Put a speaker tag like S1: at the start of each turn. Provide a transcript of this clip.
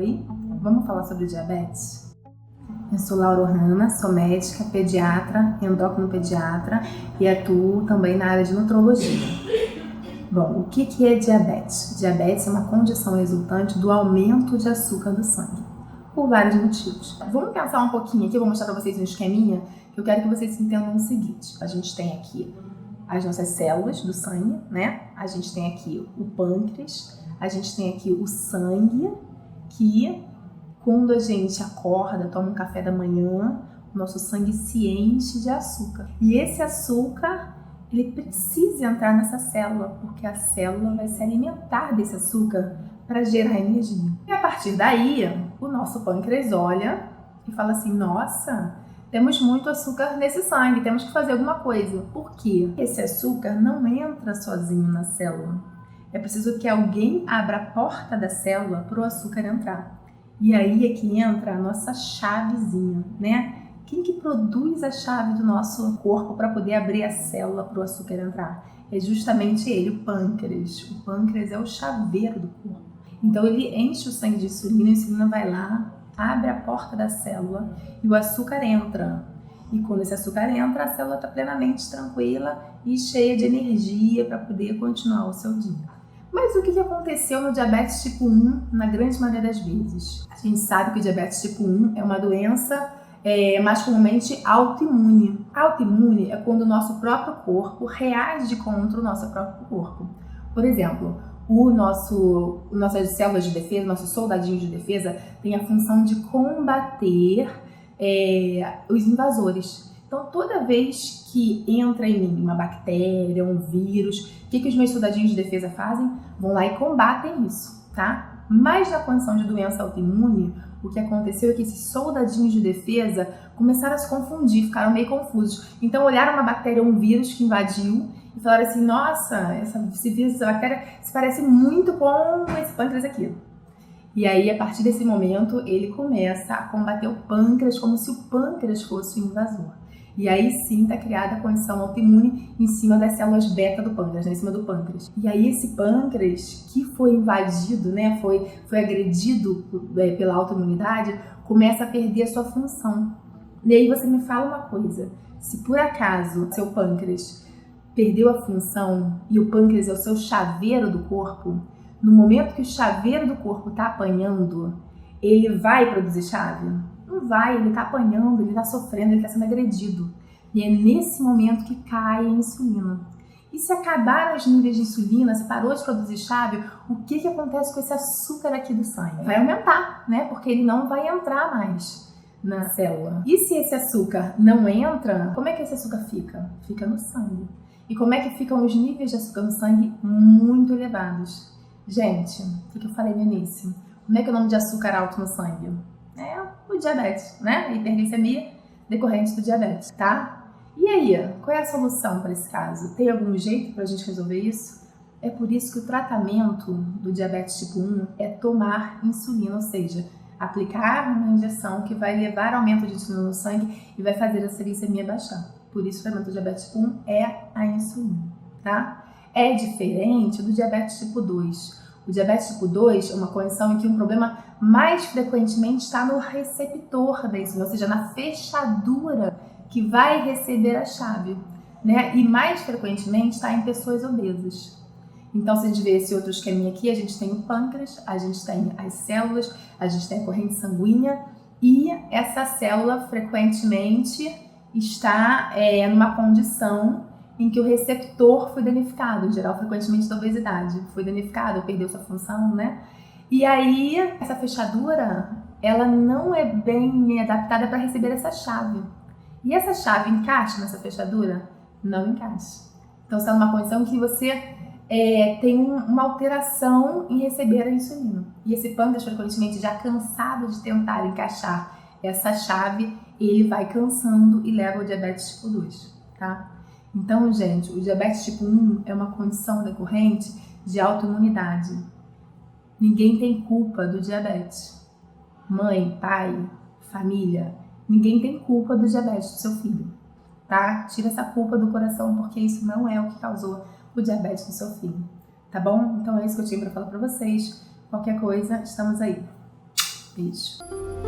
S1: Oi, vamos falar sobre diabetes? Eu sou Laura Ornana, sou médica, pediatra, endocrinopediatra e atuo também na área de nutrologia. Bom, o que é diabetes? Diabetes é uma condição resultante do aumento de açúcar do sangue, por vários motivos. Vamos pensar um pouquinho aqui, eu vou mostrar para vocês um esqueminha, que eu quero que vocês entendam o seguinte. A gente tem aqui as nossas células do sangue, né? A gente tem aqui o pâncreas, a gente tem aqui o sangue, que quando a gente acorda, toma um café da manhã, o nosso sangue se enche de açúcar. E esse açúcar, ele precisa entrar nessa célula, porque a célula vai se alimentar desse açúcar para gerar energia. E a partir daí, o nosso pâncreas olha e fala assim, nossa, temos muito açúcar nesse sangue, temos que fazer alguma coisa. Por quê? Esse açúcar não entra sozinho na célula. É preciso que alguém abra a porta da célula para o açúcar entrar. E aí é que entra a nossa chavezinha, né? Quem que produz a chave do nosso corpo para poder abrir a célula para o açúcar entrar? É justamente ele, o pâncreas. O pâncreas é o chaveiro do corpo. Então ele enche o sangue de insulina, a insulina vai lá, abre a porta da célula e o açúcar entra. E quando esse açúcar entra, a célula está plenamente tranquila e cheia de energia para poder continuar o seu dia. Mas o que aconteceu no diabetes tipo 1 na grande maioria das vezes? A gente sabe que o diabetes tipo 1 é uma doença mais comumente autoimune. Autoimune é quando o nosso próprio corpo reage contra o nosso próprio corpo. Por exemplo, nossas células de defesa, nossos soldadinhos de defesa, têm a função de combater os invasores. Então, toda vez que entra em mim uma bactéria, um vírus, o que os meus soldadinhos de defesa fazem? Vão lá e combatem isso, tá? Mas na condição de doença autoimune, o que aconteceu é que esses soldadinhos de defesa começaram a se confundir, ficaram meio confusos. Então, olharam uma bactéria ou um vírus que invadiu e falaram assim, nossa, esse vírus, essa bactéria se parece muito com esse pâncreas aqui. E aí, a partir desse momento, ele começa a combater o pâncreas como se o pâncreas fosse o invasor. E aí sim está criada a condição autoimune em cima das células beta do pâncreas, né, em cima do pâncreas. E aí esse pâncreas que foi invadido, né, foi agredido pela autoimunidade, começa a perder a sua função. E aí você me fala uma coisa, se por acaso seu pâncreas perdeu a função e o pâncreas é o seu chaveiro do corpo, no momento que o chaveiro do corpo está apanhando, ele vai produzir chave? Não vai, ele está apanhando, ele está sofrendo, ele está sendo agredido. E é nesse momento que cai a insulina. E se acabaram os níveis de insulina, se parou de produzir chave, o que acontece com esse açúcar aqui do sangue? Vai aumentar, né? Porque ele não vai entrar mais na célula. E se esse açúcar não entra, como é que esse açúcar fica? Fica no sangue. E como é que ficam os níveis de açúcar no sangue? Muito elevados. Gente, o que eu falei no início? Como é que é o nome de açúcar alto no sangue? É o diabetes, né? A hiperglicemia decorrente do diabetes, tá? E aí, qual é a solução para esse caso? Tem algum jeito para a gente resolver isso? É por isso que o tratamento do diabetes tipo 1 é tomar insulina, ou seja, aplicar uma injeção que vai levar ao aumento de insulina no sangue e vai fazer a glicemia baixar. Por isso o tratamento do diabetes tipo 1 é a insulina, tá? É diferente do diabetes tipo 2. O diabetes tipo 2 é uma condição em que um problema mais frequentemente está no receptor da insulina, ou seja, na fechadura que vai receber a chave, né? E mais frequentemente está em pessoas obesas. Então, se a gente vê esse outro esqueminha aqui, a gente tem o pâncreas, a gente tem as células, a gente tem a corrente sanguínea e essa célula frequentemente está numa condição em que o receptor foi danificado, em geral, frequentemente da obesidade, foi danificado, perdeu sua função, né? E aí, essa fechadura, ela não é bem adaptada para receber essa chave. E essa chave encaixa nessa fechadura? Não encaixa. Então, você está numa condição que você tem uma alteração em receber a insulina. E esse pâncreas, frequentemente, já cansado de tentar encaixar essa chave, ele vai cansando e leva ao diabetes tipo 2, tá? Então, gente, o diabetes tipo 1 é uma condição decorrente de autoimunidade. Ninguém tem culpa do diabetes. Mãe, pai, família, ninguém tem culpa do diabetes do seu filho, tá? Tira essa culpa do coração, porque isso não é o que causou o diabetes do seu filho, tá bom? Então é isso que eu tinha para falar para vocês. Qualquer coisa, estamos aí. Beijo.